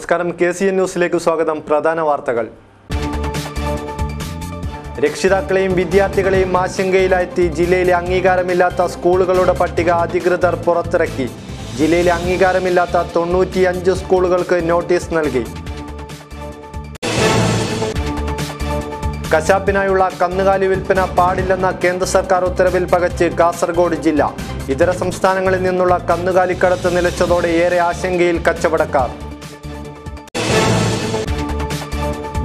നമസ്കാരം, KCN ന്യൂസിലേക്ക് സ്വാഗതം. പ്രധാന വാർത്തകൾ. രക്ഷിതാക്കളെയും വിദ്യാർത്ഥികളെയും ആശങ്കയിലാഴ്ത്തി ജില്ലയിലെ അംഗീകാരമില്ലാത്ത സ്കൂളുകളുടെ പട്ടിക അധികൃതർ പുറത്തിറക്കി. ജില്ലയിലെ അംഗീകാരമില്ലാത്ത 95 സ്കൂളുകൾക്ക് നോട്ടീസ് നൽകി. കശാപ്പിനായുള്ള കന്നുകാലി വിൽപ്പന പാടില്ലെന്ന കേന്ദ്ര സർക്കാർ ഉത്തരവിൽ പകച്ച് കാസർഗോഡ് ജില്ല. ഇതര സംസ്ഥാനങ്ങളിൽ നിന്നുള്ള കന്നുകാലിക്കടത്ത് നിലച്ചതോടെ ഏറെ ആശങ്കയിൽ കച്ചവടക്കാർ.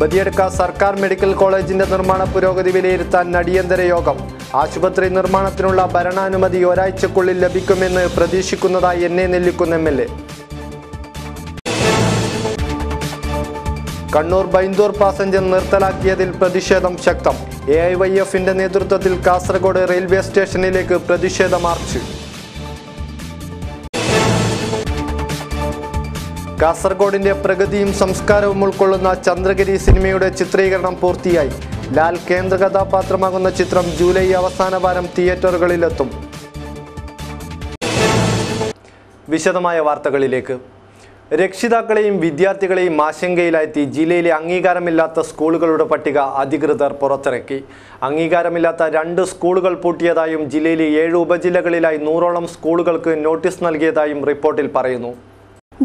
ബദിയടുക്ക സർക്കാർ മെഡിക്കൽ കോളേജിന്റെ നിർമ്മാണ പുരോഗതി വിലയിരുത്താൻ അടിയന്തര യോഗം. ആശുപത്രി നിർമ്മാണത്തിനുള്ള ഭരണാനുമതി ഒരാഴ്ചക്കുള്ളിൽ ലഭിക്കുമെന്ന് പ്രതീക്ഷിക്കുന്നതായി NA Nellikunnu MLA. Kannur Byndoor passenger നിർത്തലാക്കിയതിൽ പ്രതിഷേധം ശക്തം. AIYF-ന്റെ നേതൃത്വത്തിൽ കാസർഗോഡ് റെയിൽവേ സ്റ്റേഷനിലേക്ക് പ്രതിഷേധ മാർച്ച്. കാസർഗോഡിന്റെ പ്രഗതിയും സംസ്കാരവും ഉൾക്കൊള്ളുന്ന ചന്ദ്രഗിരി സിനിമയുടെ ചിത്രീകരണം പൂർത്തിയായി. ലാൽ കേന്ദ്ര കഥാപാത്രമാകുന്ന ചിത്രം ജൂലൈ അവസാന വാരം തിയേറ്ററുകളിലെത്തും. വിശദമായ വാർത്തകളിലേക്ക്. രക്ഷിതാക്കളെയും വിദ്യാർത്ഥികളെയും ആശങ്കയിലാഴ്ത്തി ജില്ലയിലെ അംഗീകാരമില്ലാത്ത സ്കൂളുകളുടെ പട്ടിക അധികൃതർ പുറത്തിറക്കി. അംഗീകാരമില്ലാത്ത 2 സ്കൂളുകൾ പൂട്ടിയതായും ജില്ലയിലെ 7 ഉപജില്ലകളിലായി 100ഓളം സ്കൂളുകൾക്ക് നോട്ടീസ് നൽകിയതായും റിപ്പോർട്ടിൽ പറയുന്നു.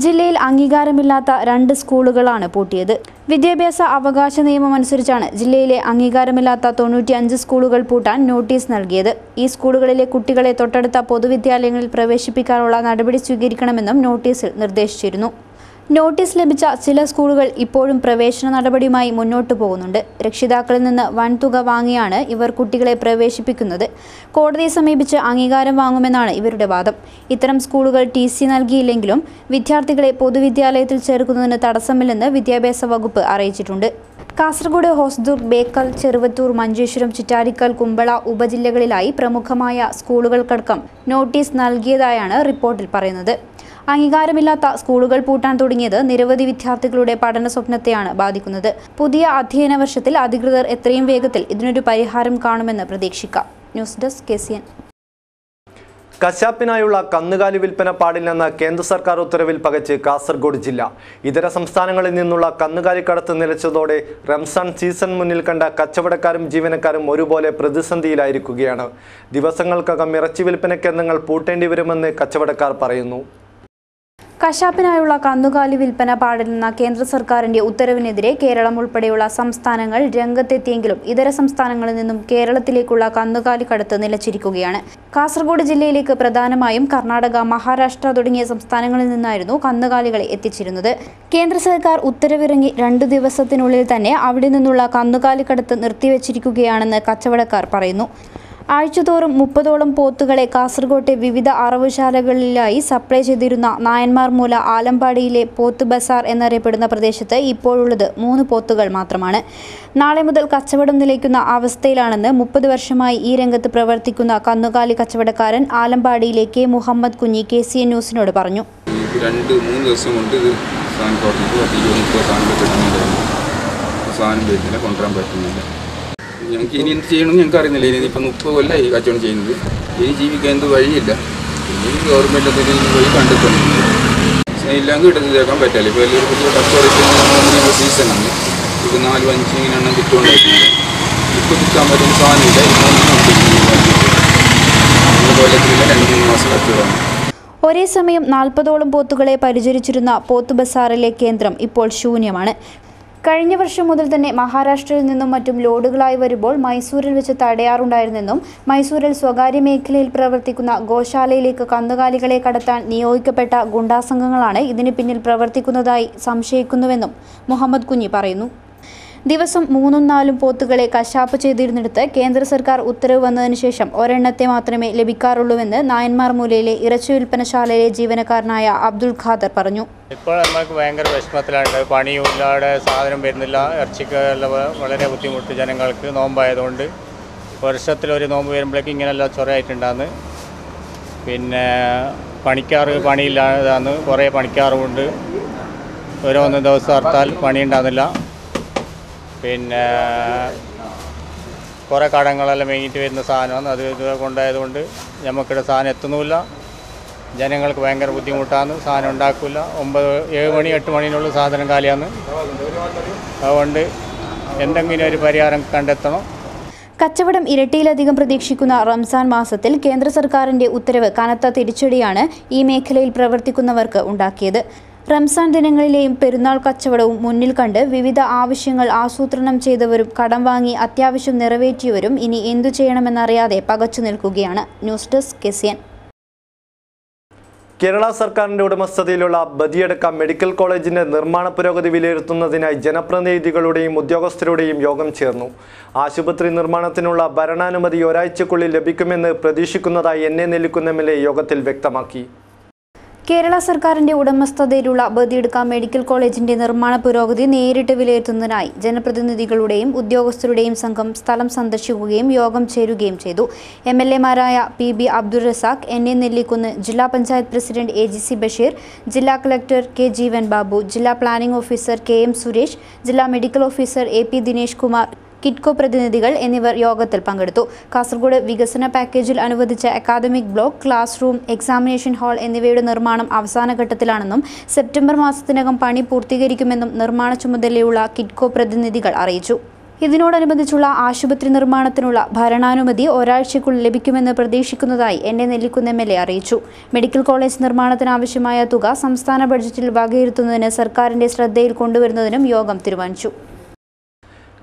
ജില്ലയിൽ അംഗീകാരമില്ലാത്ത 2 സ്കൂളുകളാണ് പൂട്ടിയത്. വിദ്യാഭ്യാസ അവകാശ നിയമം അനുസരിച്ചാണ് ജില്ലയിലെ അംഗീകാരമില്ലാത്ത 95 സ്കൂളുകൾ പൂട്ടാൻ നോട്ടീസ് നൽകിയത്. ഈ സ്കൂളുകളിലെ കുട്ടികളെ തൊട്ടടുത്ത പൊതുവിദ്യാലയങ്ങളിൽ പ്രവേശിപ്പിക്കാനുള്ള നടപടി സ്വീകരിക്കണമെന്നും നോട്ടീസിൽ നിർദ്ദേശിച്ചിരുന്നു. നോട്ടീസ് ലഭിച്ച ചില സ്കൂളുകൾ ഇപ്പോഴും പ്രവേശന നടപടിയുമായി മുന്നോട്ടു പോകുന്നുണ്ട്. രക്ഷിതാക്കളിൽ നിന്ന് വൻതുക വാങ്ങിയാണ് ഇവർ കുട്ടികളെ പ്രവേശിപ്പിക്കുന്നത്. കോടതിയെ സമീപിച്ച് അംഗീകാരം വാങ്ങുമെന്നാണ് ഇവരുടെ വാദം. ഇത്തരം സ്കൂളുകൾ TC നൽകിയില്ലെങ്കിലും വിദ്യാർത്ഥികളെ പൊതുവിദ്യാലയത്തിൽ ചേർക്കുന്നതിന് തടസ്സമില്ലെന്ന് വിദ്യാഭ്യാസ വകുപ്പ് അറിയിച്ചിട്ടുണ്ട്. കാസർഗോഡ്, ഹോസ്ദുർഗ്, ബേക്കൽ, ചെറുവത്തൂർ, മഞ്ചേശ്വരം, ചിറ്റാരിക്കൽ, കുമ്പള ഉപജില്ലകളിലായി പ്രമുഖമായ സ്കൂളുകൾക്കടക്കം നോട്ടീസ് നൽകിയതായാണ് റിപ്പോർട്ടിൽ പറയുന്നത്. അംഗീകാരമില്ലാത്ത സ്കൂളുകൾ പൂട്ടാൻ തുടങ്ങിയത് നിരവധി വിദ്യാർത്ഥികളുടെ പഠന സ്വപ്നത്തെയാണ് ബാധിക്കുന്നത്. പുതിയ അധ്യയന വർഷത്തിൽ അധികൃതർ എത്രയും വേഗത്തിൽ ഇതിനൊരു പരിഹാരം കാണുമെന്ന് പ്രതീക്ഷിക്കാം. News desk KCN. കശാപ്പിനായുള്ള കന്നുകാലി വിൽപ്പന പാടില്ലെന്ന കേന്ദ്ര സർക്കാർ ഉത്തരവിൽ പകച്ച് കാസർഗോഡ് ജില്ല. ഇതര സംസ്ഥാനങ്ങളിൽ നിന്നുള്ള കന്നുകാലിക്കടത്ത് നിലച്ചതോടെ റംസാൻ സീസൺ മുന്നിൽ കണ്ട കച്ചവടക്കാരും ജീവനക്കാരും ഒരുപോലെ പ്രതിസന്ധിയിലായിരിക്കുകയാണ്. ദിവസങ്ങൾക്കകം ഇറച്ചി വിൽപ്പന കേന്ദ്രങ്ങൾ പൂട്ടേണ്ടി വരുമെന്ന് കച്ചവടക്കാർ പറയുന്നു. കശാപ്പിനായുള്ള കന്നുകാലി വിൽപ്പന പാടില്ലെന്ന കേന്ദ്ര സർക്കാരിന്റെ ഉത്തരവിനെതിരെ കേരളം ഉൾപ്പെടെയുള്ള സംസ്ഥാനങ്ങൾ രംഗത്തെത്തിയെങ്കിലും ഇതര സംസ്ഥാനങ്ങളിൽ നിന്നും കേരളത്തിലേക്കുള്ള കന്നുകാലി കടത്ത് നിലച്ചിരിക്കുകയാണ്. കാസർഗോഡ് ജില്ലയിലേക്ക് പ്രധാനമായും കർണാടക, മഹാരാഷ്ട്ര തുടങ്ങിയ സംസ്ഥാനങ്ങളിൽ നിന്നായിരുന്നു കന്നുകാലികളെ എത്തിച്ചിരുന്നത്. കേന്ദ്ര സർക്കാർ ഉത്തരവിറങ്ങി 2 ദിവസത്തിനുള്ളിൽ തന്നെ അവിടെ നിന്നുള്ള കന്നുകാലി കടത്ത് നിർത്തിവെച്ചിരിക്കുകയാണെന്ന് കച്ചവടക്കാർ പറയുന്നു. ആഴ്ചതോറും 30ഓളം പോത്തുകളെ കാസർഗോട്ടെ വിവിധ അറവുശാലകളിലായി സപ്ലൈ ചെയ്തിരുന്ന നായന്മാർമൂല ആലമ്പാടിയിലെ പോത്ത് ബസാർ എന്നറിയപ്പെടുന്ന പ്രദേശത്ത് ഇപ്പോഴുള്ളത് 3 പോത്തുകൾ മാത്രമാണ്. നാളെ മുതൽ കച്ചവടം നിലയ്ക്കുന്ന അവസ്ഥയിലാണെന്ന് 30 വർഷമായി ഈ രംഗത്ത് പ്രവർത്തിക്കുന്ന കന്നുകാലി കച്ചവടക്കാരൻ ആലമ്പാടിയിലെ K. മുഹമ്മദ് കുഞ്ഞി KCN ന്യൂസിനോട് പറഞ്ഞു. 2-3 ദിവസം കൊണ്ട് കൊണ്ടുവരാൻ പറ്റുന്നില്ല. ഞങ്ങൾക്ക് ഇനി എന്ത് ചെയ്യണമെന്ന് ഞങ്ങൾക്ക് അറിയുന്നില്ല. ഇനിയിപ്പോൾ 30 കൊല്ലമായി ഈ കച്ചവടം ചെയ്യുന്നത്. ഇനി ജീവിക്കാൻ എന്ത് വഴിയില്ല. ഇനി ഗവൺമെൻറ് എന്തെങ്കിലും വഴി കണ്ടെത്തുന്നുണ്ട്. ഇല്ലെങ്കിൽ ഇടത്തേക്കാൻ പറ്റില്ല. ഇപ്പോൾ എല്ലാവർക്കും കച്ചവടത്തിന് സീസണാണ്. ഇപ്പോൾ 4-5 ഇങ്ങനെയാണ് കിട്ടുകൊണ്ടായിരിക്കുന്നത്. ഇപ്പോൾ കിട്ടാൻ പറ്റുന്ന സാധനമില്ല. കൊല്ലത്തിലുള്ള 2-3 മാസം കച്ചവടമാണ്. ഒരേ സമയം 40ഓളം പോത്തുകളെ പരിചരിച്ചിരുന്ന പോത്ത് ബസാറിലെ കേന്ദ്രം ഇപ്പോൾ ശൂന്യമാണ്. കഴിഞ്ഞ വർഷം മുതൽ തന്നെ മഹാരാഷ്ട്രയിൽ നിന്നും മറ്റും ലോഡുകളായി വരുമ്പോൾ മൈസൂരിൽ വെച്ച് തടയാറുണ്ടായിരുന്നെന്നും മൈസൂരിൽ സ്വകാര്യ മേഖലയിൽ പ്രവർത്തിക്കുന്ന ഗോശാലയിലേക്ക് കന്നുകാലികളെ കടത്താൻ നിയോഗിക്കപ്പെട്ട ഗുണ്ടാസംഘങ്ങളാണ് ഇതിന് പിന്നിൽ പ്രവർത്തിക്കുന്നതായി സംശയിക്കുന്നുവെന്നും മുഹമ്മദ് കുഞ്ഞി പറയുന്നു. ദിവസം 3-4 പോത്തുകളെ കശാപ്പ് ചെയ്തിരുന്നിടത്ത് കേന്ദ്ര സർക്കാർ ഉത്തരവ് വന്നതിന് ശേഷം ഒരെണ്ണത്തെ മാത്രമേ ലഭിക്കാറുള്ളൂവെന്ന് നായന്മാർമൂലയിലെ ഇറച്ചി വിൽപ്പനശാലയിലെ ജീവനക്കാരനായ അബ്ദുൾ ഖാദർ പറഞ്ഞു. ഇപ്പോൾ നമുക്ക് ഭയങ്കര വിഷമത്തിലാണ്. പണിയില്ലാതെ സാധനം വരുന്നില്ല. ഇറച്ചിക്ക് വളരെ ബുദ്ധിമുട്ട് ജനങ്ങൾക്ക്. നോമ്പായതുകൊണ്ട് വർഷത്തിലൊരു നോമ്പ് വരുമ്പോഴേക്കും ഇങ്ങനെല്ലാം ചൊറയായിട്ടുണ്ടാകുന്നു. പിന്നെ പണിയില്ലാതാണ്. കുറേ പണിക്കാറുമുണ്ട്. ഓരോന്ന് ദിവസം ഹർത്താൽ പണിയുണ്ടാകുന്നില്ല. പിന്നെ കുറേ കടങ്ങളെല്ലാം മേങ്ങിയിട്ട് വരുന്ന സാധനമാണ്. അത് കൊണ്ടായതുകൊണ്ട് നമുക്കിവിടെ സാധനം എത്തുന്നുമില്ല. ജനങ്ങൾക്ക് ഭയങ്കര ബുദ്ധിമുട്ടാണ്. സാധനം ഉണ്ടാക്കില്ല. 7 മണി 8 മണിനുള്ള സാധനം കാലിയാണ്. അതുകൊണ്ട് എന്തെങ്കിലും ഒരു പരിഹാരം കണ്ടെത്തണം. കച്ചവടം ഇരട്ടിയിലധികം പ്രതീക്ഷിക്കുന്ന റംസാൻ മാസത്തിൽ കേന്ദ്ര സർക്കാരിന്റെ ഉത്തരവ് കനത്ത തിരിച്ചടിയാണ് ഈ മേഖലയിൽ പ്രവർത്തിക്കുന്നവർക്ക് ഉണ്ടാക്കിയത്. റംസാൻ ദിനങ്ങളിലെയും പെരുന്നാൾ കച്ചവടവും മുന്നിൽ കണ്ട് വിവിധ ആവശ്യങ്ങൾ ആസൂത്രണം ചെയ്തവരും കടം വാങ്ങി അത്യാവശ്യം നിറവേറ്റിയവരും ഇനി എന്തു ചെയ്യണമെന്നറിയാതെ പകച്ചു നിൽക്കുകയാണ്. News desk KCN. കേരള സർക്കാരിന്റെ ഉടമസ്ഥതയിലുള്ള ബദിയടുക്ക മെഡിക്കൽ കോളേജിന്റെ നിർമ്മാണ പുരോഗതി വിലയിരുത്തുന്നതിനായി ജനപ്രതിനിധികളുടെയും ഉദ്യോഗസ്ഥരുടെയും യോഗം ചേർന്നു. ആശുപത്രി നിർമ്മാണത്തിനുള്ള ഭരണാനുമതി ഒരാഴ്ചക്കുള്ളിൽ ലഭിക്കുമെന്ന് പ്രതീക്ഷിക്കുന്നതായി NA നെല്ലിക്കുന്ന് MLA യോഗത്തിൽ വ്യക്തമാക്കി. കേരള സർക്കാരിന്റെ ഉടമസ്ഥതയിലുള്ള ബദിയടുക്ക മെഡിക്കൽ കോളേജിന്റെ നിർമ്മാണ പുരോഗതി നേരിട്ട് വിലയിരുത്തുന്നതിനായി ജനപ്രതിനിധികളുടെയും ഉദ്യോഗസ്ഥരുടെയും സംഘം സ്ഥലം സന്ദർശിക്കുകയും യോഗം ചേരുകയും ചെയ്തു. MLAമാരായ PB അബ്ദുൾ റസാഖ്, NA നെല്ലിക്കുന്ന്, ജില്ലാ പഞ്ചായത്ത് പ്രസിഡന്റ് AGC ബഷീർ, ജില്ലാ കളക്ടർ K ജീവൻ ബാബു, ജില്ലാ പ്ലാനിംഗ് ഓഫീസർ KM സുരേഷ്, ജില്ലാ medical officer AP Dinesh Kumar, Kitco പ്രതിനിധികൾ എന്നിവർ യോഗത്തിൽ പങ്കെടുത്തു. കാസർഗോഡ് വികസന പാക്കേജിൽ അനുവദിച്ച academic block, class room, examination hall എന്നിവയുടെ നിർമ്മാണം അവസാന ഘട്ടത്തിലാണെന്നും സെപ്റ്റംബർ മാസത്തിനകം പണി പൂർത്തീകരിക്കുമെന്നും നിർമ്മാണ ചുമതലയുള്ള കിറ്റ്കോ പ്രതിനിധികൾ അറിയിച്ചു. ഇതിനോടനുബന്ധിച്ചുള്ള ആശുപത്രി നിർമ്മാണത്തിനുള്ള ഭരണാനുമതി ഒരാഴ്ചയ്ക്കുള്ളിൽ ലഭിക്കുമെന്ന് പ്രതീക്ഷിക്കുന്നതായി NA നെല്ലിക്കുന്ന് MLA അറിയിച്ചു. മെഡിക്കൽ കോളേജ് നിർമ്മാണത്തിനാവശ്യമായ തുക സംസ്ഥാന ബഡ്ജറ്റിൽ വകയിരുത്തുന്നതിന് സർക്കാരിന്റെ ശ്രദ്ധയിൽ കൊണ്ടുവരുന്നതിനും യോഗം തീരുമാനിച്ചു.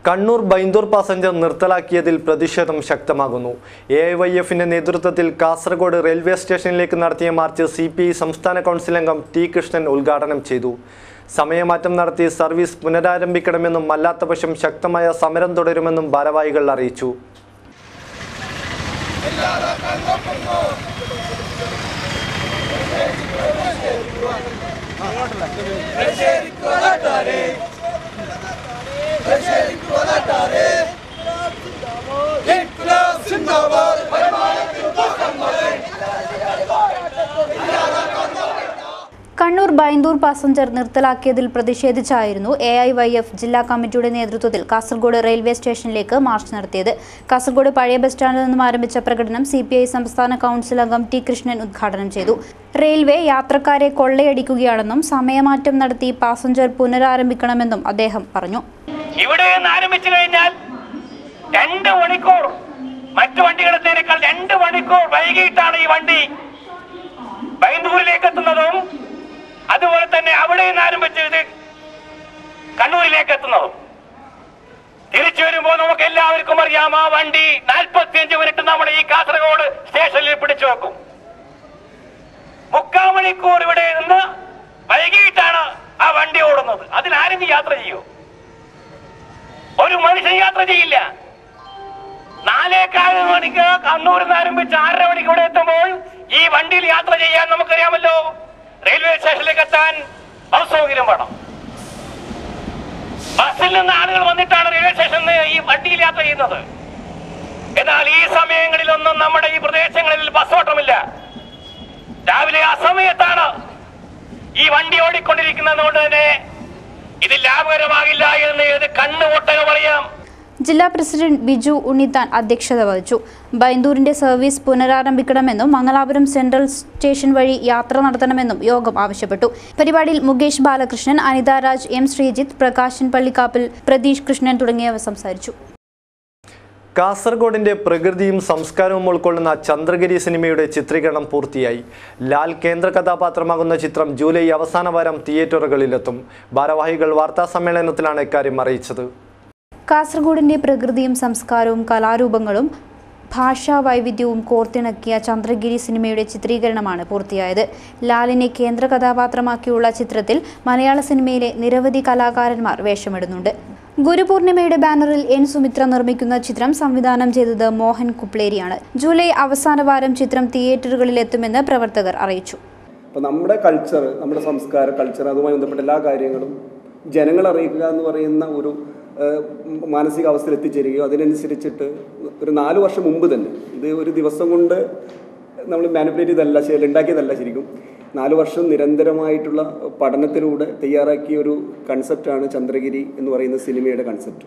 കണ്ണൂർ ബൈന്ദൂർ പാസഞ്ചർ നിർത്തലാക്കിയതിൽ പ്രതിഷേധം ശക്തമാകുന്നു. AIYFന്റെ നേതൃത്വത്തിൽ കാസർഗോഡ് റെയിൽവേ സ്റ്റേഷനിലേക്ക് നടത്തിയ മാർച്ച് CPI സംസ്ഥാന കൗൺസിൽ അംഗം T കൃഷ്ണൻ ഉദ്ഘാടനം ചെയ്തു. സമയമാറ്റം നടത്തി സർവീസ് പുനരാരംഭിക്കണമെന്നും അല്ലാത്തപക്ഷം ശക്തമായ സമരം തുടരുമെന്നും ഭാരവാഹികൾ അറിയിച്ചു. കണ്ണൂർ ബൈന്ദൂർ പാസഞ്ചർ നിർത്തലാക്കിയതിൽ പ്രതിഷേധിച്ചായിരുന്നു AIYF ജില്ലാ കമ്മിറ്റിയുടെ നേതൃത്വത്തിൽ കാസർഗോഡ് റെയിൽവേ സ്റ്റേഷനിലേക്ക് മാർച്ച് നടത്തിയത്. കാസർഗോഡ് പഴയ ബസ് സ്റ്റാൻഡിൽ നിന്നും ആരംഭിച്ച പ്രകടനം CPI സംസ്ഥാന കൗൺസിൽ അംഗം T കൃഷ്ണൻ ഉദ്ഘാടനം ചെയ്തു. റെയിൽവേ യാത്രക്കാരെ കൊള്ളയടിക്കുകയാണെന്നും സമയമാറ്റം നടത്തി പാസഞ്ചർ പുനരാരംഭിക്കണമെന്നും അദ്ദേഹം പറഞ്ഞു. ഇവിടെ ആരംഭിച്ചു കഴിഞ്ഞാൽ 2 മണിക്കൂർ മറ്റു വണ്ടികളെത്തേക്കാൾ 2 മണിക്കൂർ വൈകിട്ടാണ് ഈ വണ്ടി ബൈന്ദൂരിലേക്ക് എത്തുന്നതും അതുപോലെ തന്നെ അവിടെ നിന്ന് ആരംഭിച്ചത് കണ്ണൂരിലേക്ക് എത്തുന്നതും. തിരിച്ചു വരുമ്പോൾ നമുക്ക് എല്ലാവർക്കും അറിയാം, ആ വണ്ടി 45 മിനിറ്റ് നമ്മുടെ ഈ കാസർഗോഡ് സ്റ്റേഷനിൽ പിടിച്ചു വെക്കും. 3/4 മണിക്കൂർ ഇവിടെ നിന്ന് വൈകിട്ടാണ് ആ വണ്ടി ഓടുന്നത്. അതിനാരെങ്കിലും യാത്ര ചെയ്യൂ? ഒരു മനുഷ്യൻ യാത്ര ചെയ്യില്ല. 4:15 മണിക്ക് കണ്ണൂരിൽ നിന്ന് ആരംഭിച്ച് 6:30 മണിക്ക് ഇവിടെ എത്തുമ്പോൾ ഈ വണ്ടിയിൽ യാത്ര ചെയ്യാൻ നമുക്കറിയാമല്ലോ, റെയിൽവേ സ്റ്റേഷനിലേക്ക് എത്താൻ ബസ് സൗകര്യം വേണം. ബസ്സിൽ നിന്ന് ആളുകൾ വന്നിട്ടാണ് റെയിൽവേ സ്റ്റേഷനിൽ ഈ വണ്ടിയിൽ യാത്ര ചെയ്യുന്നത്. എന്നാൽ ഈ സമയങ്ങളിലൊന്നും നമ്മുടെ ഈ പ്രദേശങ്ങളിൽ ബസ് ഓട്ടമില്ല. രാവിലെ ആ സമയത്താണ് ഈ വണ്ടി ഓടിക്കൊണ്ടിരിക്കുന്നത്. കൊണ്ട് തന്നെ ഇത് ലാഭകരമാകില്ല എന്ന് ഇത് കണ്ണു ഒട്ടകം അറിയാം. ജില്ലാ പ്രസിഡന്റ് ബിജു ഉണ്ണിത്താൻ അധ്യക്ഷത വഹിച്ചു. ബൈന്ദൂരിന്റെ സർവീസ് പുനരാരംഭിക്കണമെന്നും മംഗലാപുരം സെൻട്രൽ സ്റ്റേഷൻ വഴി യാത്ര നടത്തണമെന്നും യോഗം ആവശ്യപ്പെട്ടു. പരിപാടിയിൽ മുകേഷ് ബാലകൃഷ്ണൻ, അനിത രാജ്, M ശ്രീജിത്ത്, പ്രകാശൻ പള്ളിക്കാപ്പിൽ, പ്രതീഷ് കൃഷ്ണൻ തുടങ്ങിയവർ സംസാരിച്ചു. കാസർഗോഡിന്റെ പ്രകൃതിയും സംസ്കാരവും ഉൾക്കൊള്ളുന്ന ചന്ദ്രഗിരി സിനിമയുടെ ചിത്രീകരണം പൂർത്തിയായി. ലാൽ കേന്ദ്ര കഥാപാത്രമാകുന്ന ചിത്രം ജൂലൈ അവസാന വാരം തിയേറ്ററുകളിലെത്തും. ഭാരവാഹികൾ വാർത്താസമ്മേളനത്തിലാണ് ഇക്കാര്യം അറിയിച്ചത്. കാസർഗോഡിന്റെ പ്രകൃതിയും സംസ്കാരവും കലാരൂപങ്ങളും ഭാഷാ വൈവിധ്യവും കോർത്തിണക്കിയ ചന്ദ്രഗിരി സിനിമയുടെ ചിത്രീകരണമാണ് പൂർത്തിയായത്. ലാലിനെ കേന്ദ്ര കഥാപാത്രമാക്കിയുള്ള ചിത്രത്തിൽ മലയാള സിനിമയിലെ നിരവധി കലാകാരന്മാർ വേഷമിടുന്നുണ്ട്. ഗുരുപൂർണിമയുടെ ബാനറിൽ N സുമിത്ര നിർമ്മിക്കുന്ന ചിത്രം സംവിധാനം ചെയ്തത് മോഹൻ കുപ്ലേരിയാണ്. ജൂലൈ അവസാന വാരം ചിത്രം തിയേറ്ററുകളിലെത്തുമെന്ന് പ്രവർത്തകർ അറിയിച്ചു. അപ്പോൾ നമ്മുടെ കൾച്ചർ, നമ്മുടെ സംസ്കാരം, കൾച്ചർ, അതുമായി ബന്ധപ്പെട്ട എല്ലാ കാര്യങ്ങളും ജനങ്ങളെ അറിയിക്കുക എന്ന് പറയുന്ന ഒരു മാനസികാവസ്ഥയിൽ എത്തിച്ചേരുകയോ അതിനനുസരിച്ചിട്ട് ഒരു 4 വർഷം മുമ്പ് തന്നെ, ഇത് ഒരു ദിവസം കൊണ്ട് നമ്മൾ മാനിപ്പുലേറ്റ് ചെയ്തല്ല, ഉണ്ടാക്കിയതല്ല ശരിക്കും. 4 വർഷം നിരന്തരമായിട്ടുള്ള പഠനത്തിലൂടെ തയ്യാറാക്കിയ ഒരു കൺസെപ്റ്റാണ് ചന്ദ്രഗിരി എന്ന് പറയുന്ന സിനിമയുടെ കൺസെപ്റ്റ്.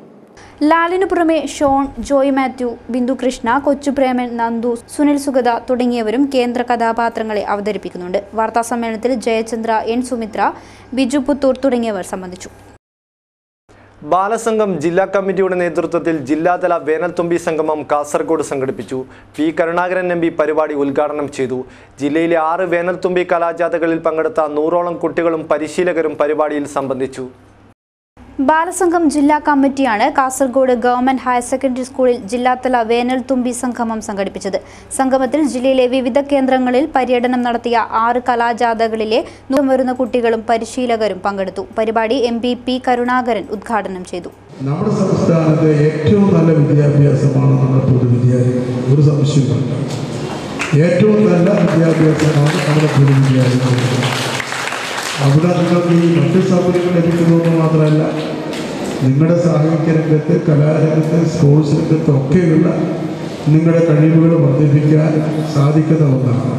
ലാലിനു പുറമെ ഷോൺ, ജോയ് മാത്യു, ബിന്ദു കൃഷ്ണ, കൊച്ചുപ്രേമൻ, നന്ദു, സുനിൽ സുഗത തുടങ്ങിയവരും കേന്ദ്ര കഥാപാത്രങ്ങളെ അവതരിപ്പിക്കുന്നുണ്ട്. വാർത്താസമ്മേളനത്തിൽ ജയചന്ദ്ര, എൻ സുമിത്ര, ബിജു പുത്തൂർ തുടങ്ങിയവർ സംബന്ധിച്ചു. ബാലസംഘം ജില്ലാ കമ്മിറ്റിയുടെ നേതൃത്വത്തിൽ ജില്ലാതല വേനൽത്തുമ്പി സംഗമം കാസർഗോഡ് സംഘടിപ്പിച്ചു. പി കരുണാകരൻ എം പി പരിപാടി ഉദ്ഘാടനം ചെയ്തു. ജില്ലയിലെ 6 വേനൽത്തുമ്പി കലാജാഥകളിൽ പങ്കെടുത്ത 100ഓളം കുട്ടികളും പരിശീലകരും പരിപാടിയിൽ സംബന്ധിച്ചു. ബാലസംഘം ജില്ലാ കമ്മിറ്റിയാണ് കാസർഗോഡ് ഗവൺമെന്റ് ഹയർ സെക്കൻഡറി സ്കൂളിൽ ജില്ലാതല വേനൽത്തുമ്പി സംഗമം സംഘടിപ്പിച്ചത്. സംഗമത്തിൽ ജില്ലയിലെ വിവിധ കേന്ദ്രങ്ങളിൽ പര്യടനം നടത്തിയ 6 കലാജാഥകളിലെ 100 വരുന്ന കുട്ടികളും പരിശീലകരും പങ്കെടുത്തു. പരിപാടി എം പി കരുണാകരൻ ഉദ്ഘാടനം ചെയ്തു. നമ്മുടെ സംസ്ഥാനത്തെ ഏറ്റവും നല്ല വിദ്യാഭ്യാസമാണ് നമ്മുടെ പൊതുവിദ്യാലയം, ഒരു സംശയമില്ല. ഏറ്റവും നല്ല വിദ്യാഭ്യാസമാണ് നമ്മുടെ പൊതുവിദ്യാലയം. അവിടെ നിങ്ങൾക്ക് ഈ മറ്റ് സൗകര്യങ്ങൾ ലഭിക്കുന്നതെന്ന് മാത്രമല്ല, നിങ്ങളുടെ സാഹിത്യ രംഗത്ത്, കലാരംഗത്ത്, സ്പോർട്സ് രംഗത്തൊക്കെയുള്ള നിങ്ങളുടെ കഴിവുകൾ വർദ്ധിപ്പിക്കാൻ സാധിക്കുന്ന ഒന്നാണ്.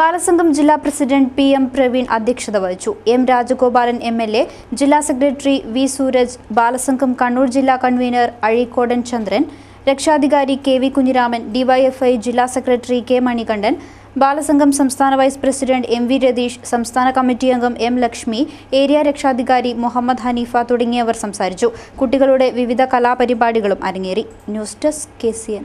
ബാലസംഘം ജില്ലാ പ്രസിഡന്റ് PM പ്രവീൺ അധ്യക്ഷത വഹിച്ചു. M രാജഗോപാലൻ MLA, ജില്ലാ സെക്രട്ടറി V സൂരജ്, ബാലസംഘം കണ്ണൂർ ജില്ലാ കൺവീനർ അഴീക്കോടൻ ചന്ദ്രൻ, രക്ഷാധികാരി KV കുഞ്ഞിരാമൻ, DYFI ജില്ലാ സെക്രട്ടറി K മണികണ്ഠൻ, ബാലസംഘം സംസ്ഥാന വൈസ് പ്രസിഡന്റ് MV രതീഷ്, സംസ്ഥാന കമ്മിറ്റി അംഗം M ലക്ഷ്മി, ഏരിയ രക്ഷാധികാരി മുഹമ്മദ് ഹനീഫ തുടങ്ങിയവർ സംസാരിച്ചു. കുട്ടികളുടെ വിവിധ കലാപരിപാടികളും അരങ്ങേറി. News desk KCN.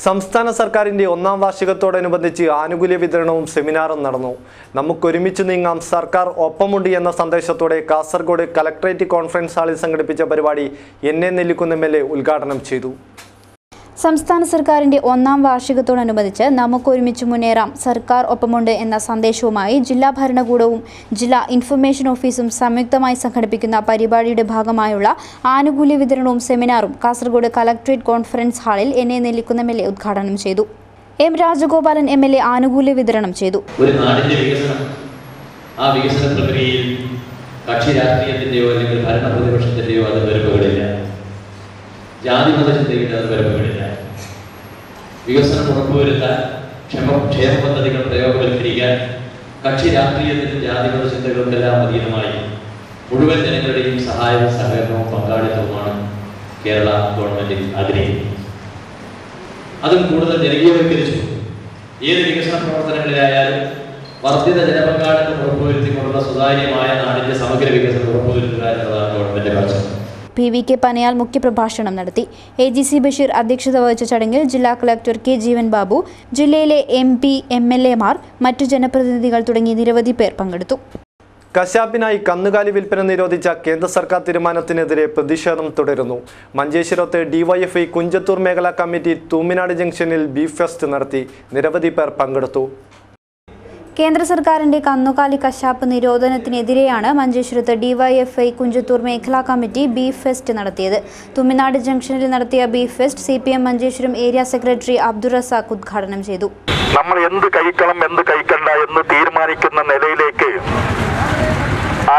സംസ്ഥാന സർക്കാരിൻ്റെ 1ാം വാർഷികത്തോടനുബന്ധിച്ച് ആനുകൂല്യ വിതരണവും സെമിനാറും നടന്നു. നമുക്കൊരുമിച്ച് നീങ്ങാം, സർക്കാർ ഒപ്പമുണ്ട് എന്ന സന്ദേശത്തോടെ കാസർഗോഡ് കലക്ട്രേറ്റ് കോൺഫറൻസ് ഹാളിൽ സംഘടിപ്പിച്ച പരിപാടി NA നെല്ലിക്കുന്ന് MLA ഉദ്ഘാടനം ചെയ്തു. സംസ്ഥാന സർക്കാരിന്റെ 1ാം വാർഷികത്തോടനുബന്ധിച്ച് നമുക്കൊരുമിച്ച് മുന്നേറാം, സർക്കാർ ഒപ്പമുണ്ട് എന്ന സന്ദേശവുമായി ജില്ലാ ഭരണകൂടവും ജില്ലാ ഇൻഫർമേഷൻ ഓഫീസും സംയുക്തമായി സംഘടിപ്പിക്കുന്ന പരിപാടിയുടെ ഭാഗമായുള്ള ആനുകൂല്യ വിതരണവും സെമിനാറും കാസർഗോഡ് കലക്ട്രേറ്റ് കോൺഫറൻസ് ഹാളിൽ NA നെല്ലിക്കുന്ന് MLA ഉദ്ഘാടനം ചെയ്തു. M രാജഗോപാലൻ MLA ആനുകൂല്യ വിതരണം ചെയ്തു. ഒരു നാടിന്റെ വികസനം, ആ വികസന പ്രക്രിയയിൽ കക്ഷി രാഷ്ട്രീയത്തിന്റെയോ അല്ലെങ്കിൽ ഭരണ പ്രതിപക്ഷത്തിന്റെയോ അത് വരുമ്പുകളില്ല, ജാതിമത ചിന്തയുടെ അത് വരുമ്പുകളില്ല. വികസനം ഉറപ്പുവരുത്താൻ, ക്ഷേമ പദ്ധതികൾ പ്രയോഗവൽക്കരിക്കാൻ കക്ഷി രാഷ്ട്രീയത്തിനും ജാതിമത ചിന്തകൾക്കെല്ലാം അതീതമായി മുഴുവൻ ജനങ്ങളുടെയും സഹായവും സഹകരണവും പങ്കാളിത്തവുമാണ് കേരള ഗവൺമെന്റ് ആഗ്രഹിക്കുന്നത്. അതും കൂടുതൽ ജനകീയവൽക്കരിച്ചു. ഏത് വികസന പ്രവർത്തനങ്ങളിലായാലും വർദ്ധിത ജനപങ്കാളിത്തം ഉറപ്പുവരുത്തിക്കൊണ്ടുള്ള സുതാര്യമായ നാടിന്റെ സമഗ്ര വികസനം ഉറപ്പുവരുത്തുക എന്നതാണ് ഗവൺമെന്റ് കാഴ്ചപ്പാട്. PVK പനയാൽ മുഖ്യപ്രഭാഷണം നടത്തി. AGC ബഷീർ അധ്യക്ഷത വഹിച്ച ചടങ്ങിൽ ജില്ലാ കളക്ടർ K ജീവൻ ബാബു, ജില്ലയിലെ MP, MLA മാർ, മറ്റു ജനപ്രതിനിധികൾ തുടങ്ങി നിരവധി പേർ പങ്കെടുത്തു. കശാപ്പിനായി കന്നുകാലി വിൽപ്പന നിരോധിച്ച കേന്ദ്ര സർക്കാർ തീരുമാനത്തിനെതിരെ പ്രതിഷേധം തുടരുന്നു. മഞ്ചേശ്വരത്ത് DYFI കുഞ്ചത്തൂർ മേഖലാ കമ്മിറ്റി തൂമിനാട് ജംഗ്ഷനിൽ ബീഫ് ഫെസ്റ്റ് നടത്തി. നിരവധി പേർ പങ്കെടുത്തു. കേന്ദ്ര സർക്കാരിന്റെ കന്നുകാലി കശാപ്പ് നിരോധനത്തിനെതിരെയാണ് മഞ്ചേശ്വരത്ത് DYFI കുഞ്ചത്തൂർ മേഖലാ കമ്മിറ്റി ബീഫ് ഫെസ്റ്റ് നടത്തിയത്. തൂമിനാട് ജംഗ്ഷനിൽ നടത്തിയ beef fest CPM Manjeshwaram area secretary Abdul Razak ഉദ്ഘാടനം ചെയ്തു. നമ്മൾ എന്ത് കഴിക്കണം, എന്ത് കഴിക്കണ്ട എന്ന് തീരുമാനിക്കുന്ന നിലയിലേക്ക്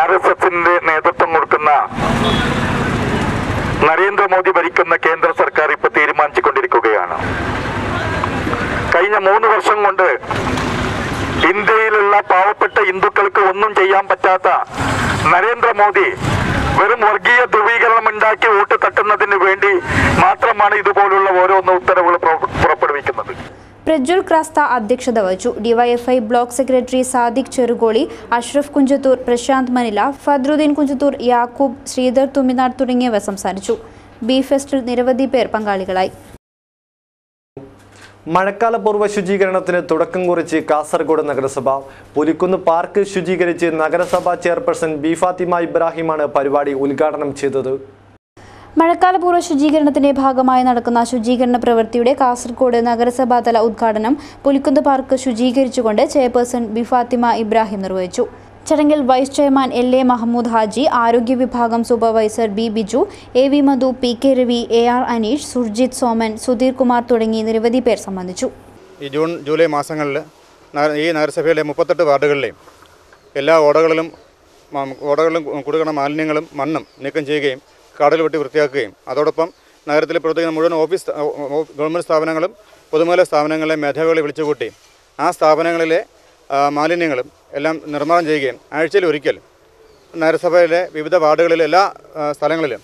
RSSന്റെ നേതൃത്വം കൊടുക്കുന്ന നരേന്ദ്രമോദി ഭരിക്കുന്ന കേന്ദ്ര സർക്കാർ ഇപ്പോൾ തീരുമാനിച്ചുകൊണ്ടിരിക്കുകയാണ്. കഴിഞ്ഞ 3 വർഷം കൊണ്ട് ഇന്ത്യയിലുള്ള പാവപ്പെട്ട ഹിന്ദുക്കൾക്ക് ഒന്നും ചെയ്യാൻ പറ്റാത്ത നരേന്ദ്രമോദി വെറും വർഗീയ ധ്രുവീകരണം ഉണ്ടാക്കി വോട്ട് തട്ടുന്നതിന് വേണ്ടി മാത്രമാണ് ഇതുപോലുള്ള ഓരോന്ന് ഉത്തരവുകൾ പുറപ്പെടുവിക്കുന്നത്. പ്രജ്വൽ ക്രാസ്ത അധ്യക്ഷത വഹിച്ചു. DYFI block secretary Sadiq Cherukoli, Ashraf Kunjathur, Prashanth Manila, Fadruddin Kunjathur, Yakub, Sridhar Thumminad തുടങ്ങിയവർ സംസാരിച്ചു. ബീഫ് ഫെസ്റ്റിൽ നിരവധി പേർ പങ്കാളികളായി. മഴക്കാല പൂർവ്വ ശുചീകരണത്തിന് തുടക്കം കുറിച്ച് കാസർഗോഡ് നഗരസഭ. പുലിക്കുന്ന് പാർക്ക് ശുചീകരിച്ച് നഗരസഭാ ചെയർപേഴ്സൺ B ഫാത്തിമ ഇബ്രാഹിമാണ് പരിപാടി ഉദ്ഘാടനം ചെയ്തത്. മഴക്കാലപൂർവ്വ ശുചീകരണത്തിന്റെ ഭാഗമായി നടക്കുന്ന ശുചീകരണ പ്രവൃത്തിയുടെ കാസർഗോഡ് നഗരസഭാതല ഉദ്ഘാടനം പുലിക്കുന്ന് പാർക്ക് ശുചീകരിച്ചുകൊണ്ട് ചെയർപേഴ്സൺ B ഫാത്തിമ ഇബ്രാഹിം നിർവഹിച്ചു. ചടങ്ങിൽ vice chairman LA Mahmood Haji, ആരോഗ്യ വിഭാഗം supervisor B Biju, AV Madhu, PK Ravi, AR Aneesh, Surjith Soman, Sudheer Kumar തുടങ്ങി നിരവധി പേർ സംബന്ധിച്ചു. ഈ ജൂൺ ജൂലൈ മാസങ്ങളിൽ ഈ നഗരസഭയിലെ 38 വാർഡുകളിലെയും എല്ലാ ഓടകളിലും കുടുങ്ങുന്ന മാലിന്യങ്ങളും മണ്ണും നീക്കം ചെയ്യുകയും കാടുകൾ വെട്ടി വൃത്തിയാക്കുകയും അതോടൊപ്പം നഗരത്തിൽ പ്രവർത്തിക്കുന്ന മുഴുവൻ ഗവൺമെൻറ് സ്ഥാപനങ്ങളും പൊതുമേഖലാ സ്ഥാപനങ്ങളിലെ മേധാവികളെ വിളിച്ചുകൂട്ടി ആ സ്ഥാപനങ്ങളിലെ മാലിന്യങ്ങളും എല്ലാം നിർമ്മാണം ചെയ്യുകയും ആഴ്ചയിൽ ഒരിക്കൽ നഗരസഭയിലെ വിവിധ വാർഡുകളിലെ എല്ലാ സ്ഥലങ്ങളിലും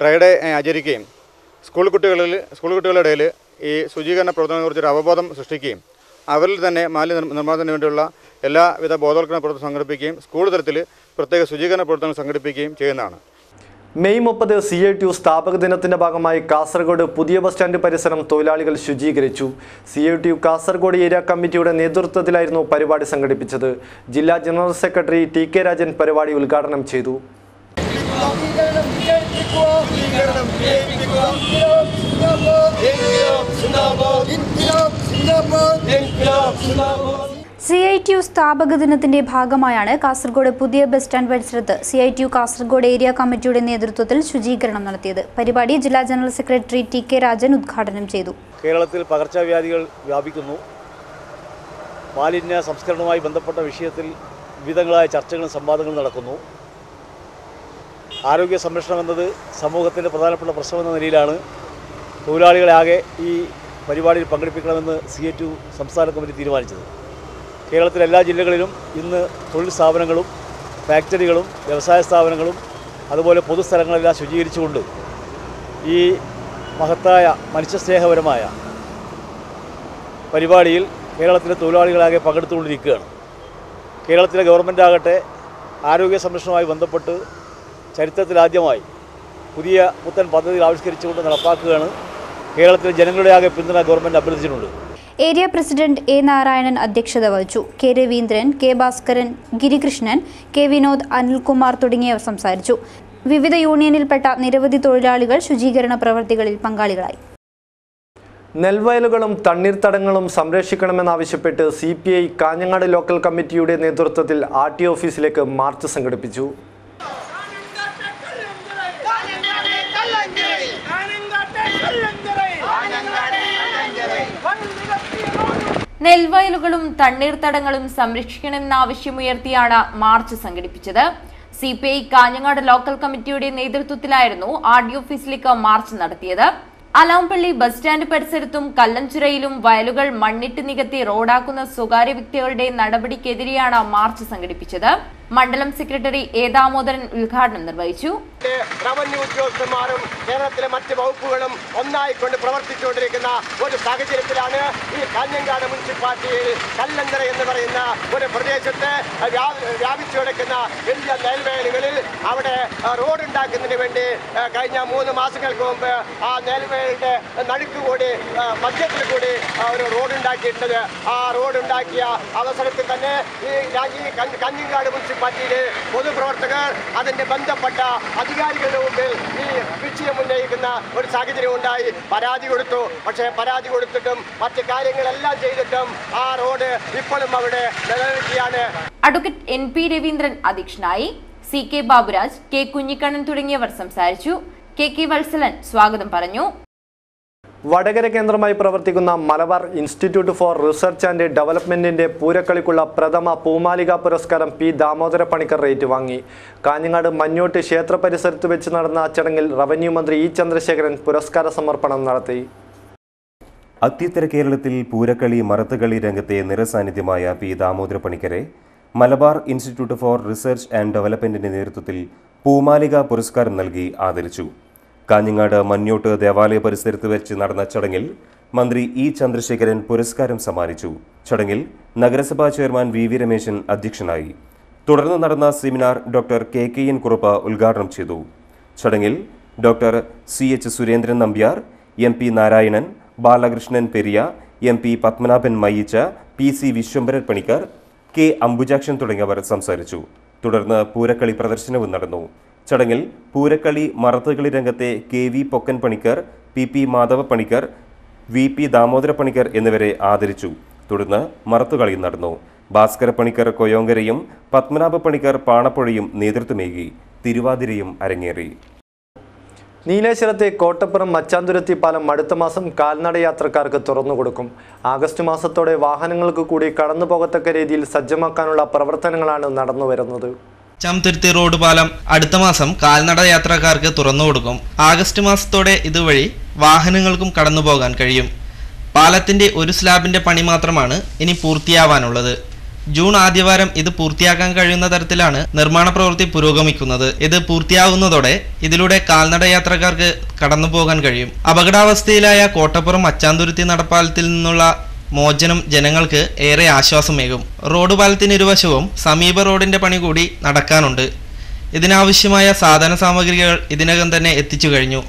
ഡ്രൈ ഡേ ആചരിക്കുകയും സ്കൂൾ കുട്ടികളുടെ ഇടയിൽ ഈ ശുചീകരണ പ്രവർത്തനങ്ങളെക്കുറിച്ചൊരു അവബോധം സൃഷ്ടിക്കുകയും അവരിൽ തന്നെ മാലിന്യ നിർമ്മാണത്തിന് വേണ്ടിയുള്ള എല്ലാവിധ ബോധവൽക്കരണ പ്രവർത്തനം സംഘടിപ്പിക്കുകയും സ്കൂൾ തലത്തിൽ പ്രത്യേക ശുചീകരണ പ്രവർത്തനങ്ങൾ സംഘടിപ്പിക്കുകയും ചെയ്യുന്നതാണ്. മെയ് 30 CITU സ്ഥാപക ദിനത്തിന്റെ ഭാഗമായി കാസർഗോഡ് പുതിയ ബസ് സ്റ്റാൻഡ് പരിസരം തൊഴിലാളികൾ ശുചീകരിച്ചു. CITU കാസർഗോഡ് ഏരിയ കമ്മിറ്റിയുടെ നേതൃത്വത്തിലായിരുന്നു പരിപാടി സംഘടിപ്പിച്ചത്. ജില്ലാ ജനറൽ സെക്രട്ടറി TK രാജൻ പരിപാടി ഉദ്ഘാടനം ചെയ്തു. CITU സ്ഥാപക ദിനത്തിന്റെ ഭാഗമായാണ് കാസർഗോഡ് പുതിയ ബസ് സ്റ്റാൻഡ് പരിസരത്ത് CITU കാസർഗോഡ് ഏരിയ കമ്മിറ്റിയുടെ നേതൃത്വത്തിൽ ശുചീകരണം നടത്തിയത്. പരിപാടി ജില്ലാ ജനറൽ സെക്രട്ടറി TK രാജൻ ഉദ്ഘാടനം ചെയ്തു. കേരളത്തിൽ പകർച്ചവ്യാധികൾ വ്യാപിക്കുന്നു. മാലിന്യ സംസ്കരണവുമായി ബന്ധപ്പെട്ട വിഷയത്തിൽ വിവിധങ്ങളായ ചർച്ചകളും സംവാദങ്ങളും നടക്കുന്നു. ആരോഗ്യ സംരക്ഷണം എന്നത് സമൂഹത്തിൻ്റെ പ്രധാനപ്പെട്ട പ്രശ്നമെന്ന നിലയിലാണ് തൊഴിലാളികളെ ആകെ ഈ പരിപാടിയിൽ പങ്കെടുപ്പിക്കണമെന്ന് CITU സംസ്ഥാന കമ്മിറ്റി തീരുമാനിച്ചത്. കേരളത്തിലെ എല്ലാ ജില്ലകളിലും ഇന്ന് തൊഴിൽ സ്ഥാപനങ്ങളും ഫാക്ടറികളും വ്യവസായ സ്ഥാപനങ്ങളും അതുപോലെ പൊതുസ്ഥലങ്ങളെല്ലാം ശുചീകരിച്ചുകൊണ്ട് ഈ മഹത്തായ മനുഷ്യസ്നേഹപരമായ പരിപാടിയിൽ കേരളത്തിലെ തൊഴിലാളികളാകെ പങ്കെടുത്തുകൊണ്ടിരിക്കുകയാണ്. കേരളത്തിലെ ഗവൺമെൻറ് ആകട്ടെ ആരോഗ്യ സംരക്ഷണവുമായി ബന്ധപ്പെട്ട് ചരിത്രത്തിലാദ്യമായി പുതിയ പുത്തൻ പദ്ധതികൾ ആവിഷ്കരിച്ചുകൊണ്ട് നടപ്പാക്കുകയാണ്. കേരളത്തിലെ ജനങ്ങളുടെ ആകെ പിന്തുണ ഗവൺമെൻറ് അഭ്യർത്ഥിച്ചിട്ടുണ്ട്. Area president A. നാരായണൻ അധ്യക്ഷത വഹിച്ചു. K. Raveendran, K. Bhaskaran, Girikrishnan, K. Vinod, Anilkumar തുടങ്ങിയവർ സംസാരിച്ചു. വിവിധ യൂണിയനിൽപ്പെട്ട നിരവധി തൊഴിലാളികൾ ശുചീകരണ പ്രവർത്തികളിൽ പങ്കാളികളായി. നെൽവയലുകളും തണ്ണീർത്തടങ്ങളും സംരക്ഷിക്കണമെന്നാവശ്യപ്പെട്ട് CPI കാഞ്ഞങ്ങാട് ലോക്കൽ കമ്മിറ്റിയുടെ നേതൃത്വത്തിൽ RTO ഓഫീസിലേക്ക് മാർച്ച് സംഘടിപ്പിച്ചു. നെൽവയലുകളും തണ്ണീർത്തടങ്ങളും സംരക്ഷിക്കണമെന്ന ആവശ്യമുയർത്തിയാണ് മാർച്ച് സംഘടിപ്പിച്ചത്. CPI കാഞ്ഞങ്ങാട് ലോക്കൽ കമ്മിറ്റിയുടെ നേതൃത്വത്തിലായിരുന്നു RTO ഓഫീസിലേക്ക് മാർച്ച് നടത്തിയത്. അലാംപള്ളി ബസ് സ്റ്റാൻഡ് പരിസരത്തും കല്ലഞ്ചിറയിലും വയലുകൾ മണ്ണിട്ട് നികത്തി റോഡാക്കുന്ന സ്വകാര്യ വ്യക്തികളുടെ നടപടിക്കെതിരെയാണ് മാർച്ച് സംഘടിപ്പിച്ചത്. മണ്ഡലം സെക്രട്ടറി A. ദാമോദരൻ ഉദ്ഘാടനം നിർവഹിച്ചു. റവന്യൂ ഉദ്യോഗസ്ഥന്മാരും കേരളത്തിലെ മറ്റ് വകുപ്പുകളും ഒന്നായിക്കൊണ്ട് പ്രവർത്തിച്ചുകൊണ്ടിരിക്കുന്ന ഒരു സാഹചര്യത്തിലാണ് ഈ കാഞ്ഞങ്ങാട് മുനിസിപ്പാലിറ്റിയിൽ കല്ലഞ്ചിറ എന്ന് പറയുന്ന ഒരു പ്രദേശത്ത് വ്യാപിച്ചു കിടക്കുന്ന വലിയ നെൽവയലുകളിൽ അവിടെ റോഡ് ഉണ്ടാക്കുന്നതിന് വേണ്ടി കഴിഞ്ഞ 3 മാസങ്ങൾക്ക് മുമ്പ് ആ നെൽവയലിന്റെ നടുക്കുകൂടി മധ്യത്തിൽ കൂടി ഒരു റോഡ് ഉണ്ടാക്കിയിട്ടത്. ആ റോഡ് ഉണ്ടാക്കിയ അവസരത്തിൽ തന്നെ ഈ കാഞ്ഞങ്ങാട് മുനിസിപ്പാലിറ്റിയിലെ പൊതുപ്രവർത്തകർ അതിന്റെ ബന്ധപ്പെട്ട അധികാരികളുടെ മുമ്പിൽ ഈ വിഷയം ഉന്നയിക്കുന്ന ഒരു സാഹചര്യം ഉണ്ടായി. പരാതി കൊടുത്തു. പക്ഷേ പരാതി കൊടുത്തിട്ടും മറ്റ് കാര്യങ്ങളെല്ലാം ചെയ്തിട്ടും ആ റോഡ് ഇപ്പോഴും അവിടെ നിലനിൽക്കുകയാണ്. അഡ്വക്കേറ്റ് NP രവീന്ദ്രൻ അധ്യക്ഷനായി. CK Baburaj, K. കുഞ്ഞിക്കണ്ണൻ തുടങ്ങിയവർ സംസാരിച്ചു. KK വത്സലൻ സ്വാഗതം പറഞ്ഞു. വടകര കേന്ദ്രമായി പ്രവർത്തിക്കുന്ന Malabar institute for research and ഡെവലപ്മെന്റിന്റെ പൂരക്കളിക്കുള്ള പ്രഥമ പൂമാലിക പുരസ്കാരം P. ദാമോദര പണിക്കർ ഏറ്റുവാങ്ങി. കാഞ്ഞങ്ങാട് മഞ്ഞോട്ട് ക്ഷേത്ര പരിസരത്ത് വെച്ച് നടന്ന ചടങ്ങിൽ റവന്യൂ മന്ത്രി E. ചന്ദ്രശേഖരൻ പുരസ്കാര സമർപ്പണം നടത്തി. അത്യുത്തര കേരളത്തിൽ പൂരക്കളി മറത്തുകളി രംഗത്തെ നിറസാന്നിധ്യമായ P. ദാമോദര പണിക്കരെ Malabar institute for research and ഡെവലപ്മെന്റിന്റെ നേതൃത്വത്തിൽ പൂമാലിക പുരസ്കാരം നൽകി ആദരിച്ചു. കാഞ്ഞങ്ങാട് മഞ്ഞോട്ട് ദേവാലയ പരിസരത്ത് വെച്ച് നടന്ന ചടങ്ങിൽ മന്ത്രി E. ചന്ദ്രശേഖരൻ പുരസ്കാരം സമ്മാനിച്ചു. ചടങ്ങിൽ നഗരസഭാ ചെയർമാൻ VV രമേശൻ അധ്യക്ഷനായി. തുടർന്ന് നടന്ന സെമിനാർ ഡോക്ടർ KKN കുറുപ്പ് ഉദ്ഘാടനം ചെയ്തു. ചടങ്ങിൽ doctor CH Surendran Nambiar, MP Narayanan, Balakrishnan Periya, MP Padmanabhan Mayyicha, PC Vishwambharan Panicker, K. Ambujakshan തുടങ്ങിയവർ സംസാരിച്ചു. തുടർന്ന് പൂരക്കളി പ്രദർശനവും നടന്നു. ചടങ്ങിൽ പൂരക്കളി മറത്തുകളി രംഗത്തെ KV Pokkan Panicker, PP Madhava Panicker, VP Damodara Panicker എന്നിവരെ ആദരിച്ചു. തുടർന്ന് മറത്തുകളി നടന്നു. ഭാസ്കര പണിക്കർ കൊയോങ്കരയും പത്മനാഭ പണിക്കർ പാണപ്പുഴയും നേതൃത്വമേകി. തിരുവാതിരയും അരങ്ങേറി. നീലേശ്വരത്തെ കോട്ടപ്പുറം മച്ചാന്തുരുത്തി പാലം അടുത്ത മാസം കാൽനട യാത്രക്കാർക്ക് തുറന്നുകൊടുക്കും. ആഗസ്റ്റ് മാസത്തോടെ വാഹനങ്ങൾക്ക് കൂടി കടന്നുപോകത്തക്ക രീതിയിൽ സജ്ജമാക്കാനുള്ള പ്രവർത്തനങ്ങളാണ് നടന്നുവരുന്നത്. ചാംതുരുത്തി റോഡ് പാലം അടുത്ത മാസം കാൽനട യാത്രക്കാർക്ക് തുറന്നുകൊടുക്കും. ആഗസ്റ്റ് മാസത്തോടെ ഇതുവഴി വാഹനങ്ങൾക്കും കടന്നുപോകാൻ കഴിയും. പാലത്തിന്റെ ഒരു സ്ലാബിന്റെ പണി മാത്രമാണ് ഇനി പൂർത്തിയാവാനുള്ളത്. ജൂൺ ആദ്യവാരം ഇത് പൂർത്തിയാക്കാൻ കഴിയുന്ന തരത്തിലാണ് നിർമ്മാണ പ്രവൃത്തി പുരോഗമിക്കുന്നത്. ഇത് പൂർത്തിയാവുന്നതോടെ ഇതിലൂടെ കാൽനട യാത്രക്കാർക്ക് കടന്നു പോകാൻ കഴിയും. അപകടാവസ്ഥയിലായ കോട്ടപ്പുറം അച്ചാന്തുരുത്തി നടപ്പാലത്തിൽ നിന്നുള്ള മോചനം ജനങ്ങൾക്ക് ഏറെ ആശ്വാസമേകും. റോഡ് പാലത്തിന് ഇരുവശവും സമീപ റോഡിന്റെ പണി കൂടി നടക്കാനുണ്ട്. ഇതിനാവശ്യമായ സാധന സാമഗ്രികൾ ഇതിനകം തന്നെ എത്തിച്ചു കഴിഞ്ഞു.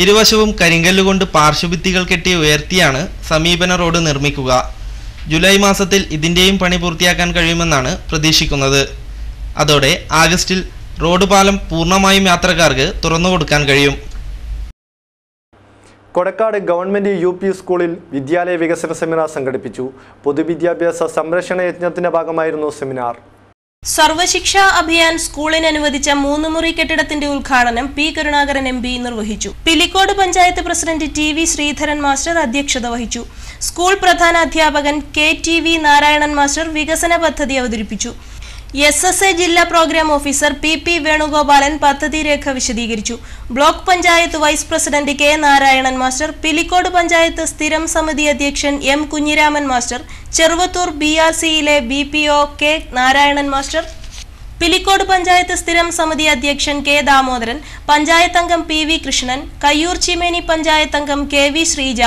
ഇരുവശവും കരിങ്കല്ലുകൊണ്ട് പാർശ്വഭിത്തികൾ കെട്ടി ഉയർത്തിയാണ് സമീപന റോഡ് നിർമ്മിക്കുക. ജൂലൈ മാസത്തിൽ ഇതിന്റെയും പണി പൂർത്തിയാക്കാൻ കഴിയുമെന്നാണ് പ്രതീക്ഷിക്കുന്നത്. അതോടെ ആഗസ്റ്റിൽ റോഡ് പാലം പൂർണ്ണമായും യാത്രക്കാർക്ക് തുറന്നുകൊടുക്കാൻ കഴിയും. കൊടക്കാട് ഗവൺമെന്റ് UP സ്കൂളിൽ വിദ്യാലയ വികസന സെമിനാർ സംഘടിപ്പിച്ചു. പൊതുവിദ്യാഭ്യാസ സംരക്ഷണ യജ്ഞത്തിന്റെ ഭാഗമായിരുന്നു സെമിനാർ. സർവശിക്ഷാ അഭിയാൻ സ്കൂളിന് അനുവദിച്ച 3 മുറി കെട്ടിടത്തിന്റെ ഉദ്ഘാടനം P. കരുണാകരൻ MP നിർവഹിച്ചു. Pilicode panchayat president TV Sreedharan master അധ്യക്ഷത വഹിച്ചു. സ്കൂൾ പ്രധാന അധ്യാപകൻ KTV നാരായണൻ മാസ്റ്റർ വികസന പദ്ധതി അവതരിപ്പിച്ചു. SSA ജില്ലാ പ്രോഗ്രാം ഓഫീസർ PP വേണുഗോപാലൻ പദ്ധതി രേഖ വിശദീകരിച്ചു. Block panchayat vice president K. Narayanan master, Pilicode panchayat സ്ഥിരം സമിതി അധ്യക്ഷൻ M. കുഞ്ഞിരാമൻ മാസ്റ്റർ, ചെറുവത്തൂർ BRCയിലെ BPO K. Narayanan master, Pilicode panchayat സ്ഥിരം സമിതി അധ്യക്ഷൻ K. ദാമോദരൻ, പഞ്ചായത്ത് അംഗം PV കൃഷ്ണൻ, കയ്യൂർ ചീമേനി പഞ്ചായത്ത് അംഗം KV Sreeja,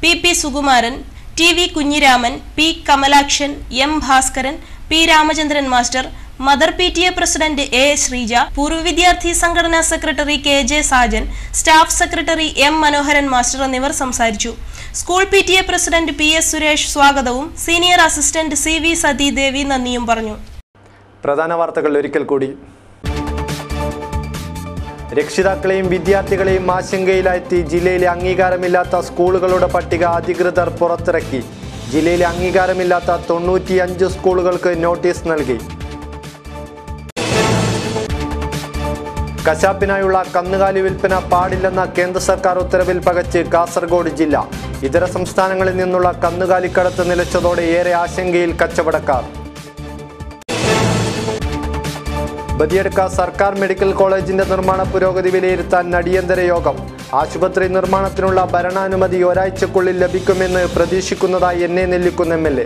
PP Sukumaran, TV Kunhiraman, P. Kamalakshan, M. Bhaskaran, P. Ramachandran master, mother PTA president A. Sreeja, പൂർവ്വ വിദ്യാർത്ഥി സംഘടനാ secretary KJ Sajan, staff secretary M. മനോഹരൻ മാസ്റ്റർ എന്നിവർ സംസാരിച്ചു. School PTA president PS Suresh സ്വാഗതവും സീനിയർ അസിസ്റ്റന്റ് CV സതീദേവി നന്ദിയും പറഞ്ഞു. പ്രധാന വാർത്തകൾ ഒരിക്കൽ കൂടി. രക്ഷിതാക്കളെയും വിദ്യാർത്ഥികളെയും ആശങ്കയിലാഴ്ത്തി ജില്ലയിലെ അംഗീകാരമില്ലാത്ത സ്കൂളുകളുടെ പട്ടിക അധികൃതർ പുറത്തിറക്കി. ജില്ലയിലെ അംഗീകാരമില്ലാത്ത 95 സ്കൂളുകൾക്ക് നോട്ടീസ് നൽകി. കശാപ്പിനായുള്ള കന്നുകാലി വിൽപ്പന പാടില്ലെന്ന കേന്ദ്ര സർക്കാർ ഉത്തരവിൽ പകച്ച് കാസർഗോഡ് ജില്ല. ഇതര സംസ്ഥാനങ്ങളിൽ നിന്നുള്ള കന്നുകാലിക്കടത്ത് നിലച്ചതോടെ ഏറെ ആശങ്കയിൽ കച്ചവടക്കാർ. ബദിയടുക്ക സർക്കാർ മെഡിക്കൽ കോളേജിന്റെ നിർമ്മാണ പുരോഗതി വിലയിരുത്താൻ അടിയന്തര യോഗം. ആശുപത്രി നിർമ്മാണത്തിനുള്ള ഭരണാനുമതി ഒരാഴ്ചക്കുള്ളിൽ ലഭിക്കുമെന്ന് പ്രതീക്ഷിക്കുന്നതായി NA Nellikunnu MLA.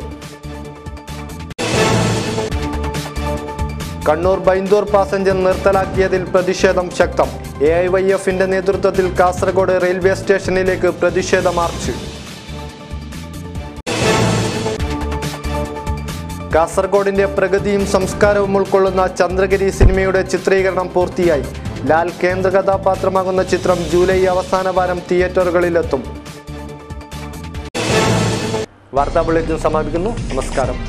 Kannur Byndoor passenger നിർത്തലാക്കിയതിൽ പ്രതിഷേധം ശക്തം. AIYFന്റെ നേതൃത്വത്തിൽ കാസർഗോഡ് റെയിൽവേ സ്റ്റേഷനിലേക്ക് പ്രതിഷേധ മാർച്ച്. കാസർഗോഡിന്റെ പ്രഗതിയും സംസ്കാരവും ഉൾക്കൊള്ളുന്ന ചന്ദ്രഗിരി സിനിമയുടെ ചിത്രീകരണം പൂർത്തിയായി. ലാൽ കേന്ദ്ര കഥാപാത്രമാകുന്ന ചിത്രം ജൂലൈ അവസാന വാരം തിയേറ്ററുകളിലെത്തും. വാർത്താ ബുള്ളറ്റിൻ സമാപിക്കുന്നു. നമസ്കാരം.